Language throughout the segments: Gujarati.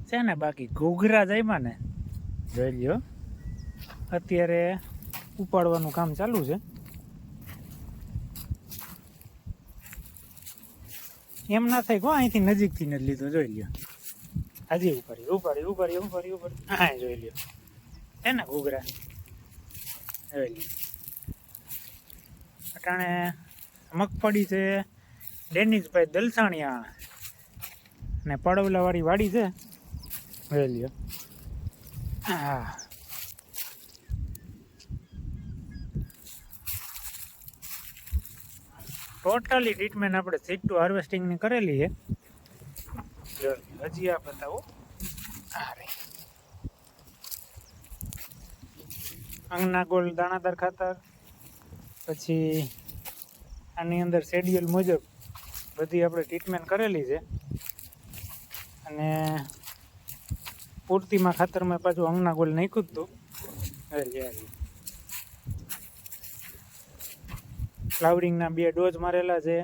છે ને બાકી ઘૂઘરા જઈમાં ને જોઈ લ્યો અત્યારે ઉપાડવાનું કામ ચાલુ છે. એમ ના થાય કો અહીંથી નજીકથી ને લીધો જોઈ લ્યો. હજી ઉપાડી હા જોઈ લ્યો છે ને ઘૂઘરા જોઈ લ્યો. અટાણે મગફળી છે ડેનિશભાઈ દલસાણિયા ને પડવલાવાળી વાડી છે જોઈ લ્યો. હા ટોટલી ટ્રીટમેન્ટ આપણે સીડ ટુ હાર્વેસ્ટિંગની કરેલી છે. હજી આ બતાવો અંગના ગોળ દાણાદાર ખાતર, પછી આની અંદર શેડ્યુલ મુજબ બધી આપણે ટ્રીટમેન્ટ કરેલી છે. અને પૂર્તિમાં ખાતરમાં પાછું અંગના ગોળ નાખ્યું જ હતું. ફ્લાવરિંગના 2 ડોઝ મારેલા છે.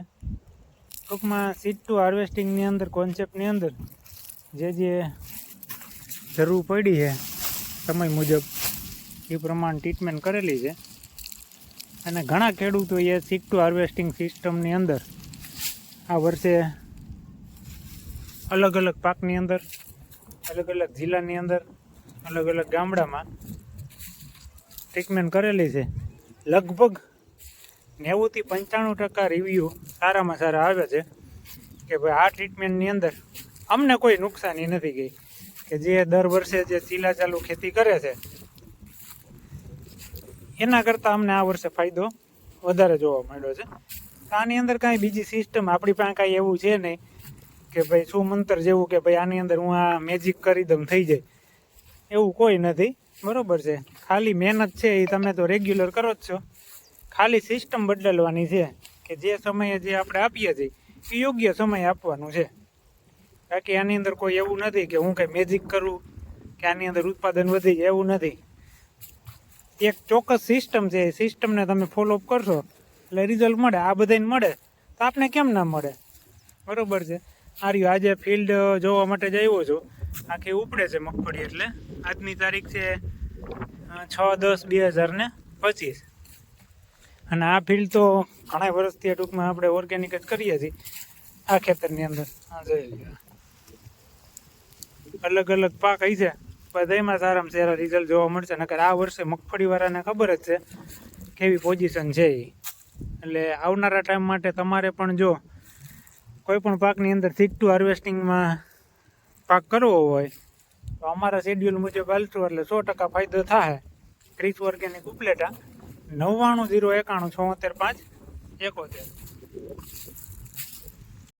ટૂંકમાં સીડ ટુ હાર્વેસ્ટિંગની અંદર કોન્સેપ્ટની અંદર જે જરૂર પડી છે સમય મુજબ એ પ્રમાણે ટ્રીટમેન્ટ કરેલી છે. અને ઘણા ખેડૂતોએ સીડ ટુ હાર્વેસ્ટિંગ સિસ્ટમની અંદર આ વર્ષે અલગ અલગ પાકની અંદર, અલગ અલગ જિલ્લાની અંદર, અલગ અલગ ગામડામાં ટ્રીટમેન્ટ કરેલી છે. લગભગ 90 થી 95% રિવ્યૂ સારામાં સારા આવે છે કે ભાઈ આ ટ્રીટમેન્ટની અંદર અમને કોઈ નુકસાની નથી ગઈ. કે જે દર વર્ષે જે ચીલા ચાલુ ખેતી કરે છે એના કરતાં અમને આ વર્ષે ફાયદો વધારે જોવા મળ્યો છે. આની અંદર કાંઈ બીજી સિસ્ટમ આપણી પાસે કાંઈ એવું છે નહીં કે ભાઈ શું મંતર જેવું કે ભાઈ આની અંદર હું આ મેજિક કરી દઉં થઈ જાય, એવું કોઈ નથી. બરાબર છે, ખાલી મહેનત છે એ તમે તો રેગ્યુલર કરો જ છો. ખાલી સિસ્ટમ બદલવાની છે કે જે સમયે જે આપણે આપીએ છીએ એ યોગ્ય સમય આપવાનું છે. બાકી આની અંદર કોઈ એવું નથી કે હું કંઈ મેજિક કરું કે આની અંદર ઉત્પાદન વધી જાય, એવું નથી. એક ચોક્કસ સિસ્ટમ છે, એ સિસ્ટમને તમે ફોલોઅપ કરશો એટલે રિઝલ્ટ મળે. આ બધાને મળે તો આપણે કેમ ના મળે? બરાબર છે. આ રહ્યું આજે ફિલ્ડ જોવા માટે જ આવ્યો છું. આખી ઉપડે છે મગફળી. એટલે આજની તારીખ છે 6/10/2025. અને આ ફિલ્ડ તો ઘણા વર્ષથી ટૂંકમાં આપણે ઓર્ગેનિક જ કરીએ છીએ આ ખેતરની અંદર. આ જોઈ લો અલગ અલગ પાક આવી છે, બધામાં સારામાં સારા રિઝલ્ટ જોવા મળશે. નકર આ વર્ષે મગફળીવાળાને ખબર જ છે કેવી પોઝિશન છે એ. એટલે આવનારા ટાઈમ માટે તમારે પણ જો કોઈ પણ પાકની અંદર સીડ ટુ હાર્વેસ્ટિંગમાં પાક કરવો હોય તો અમારા શેડ્યુલ મુજબ હાલશું એટલે 100% ફાયદો થાય. Kris organic Upleta 99 091 76 5 71.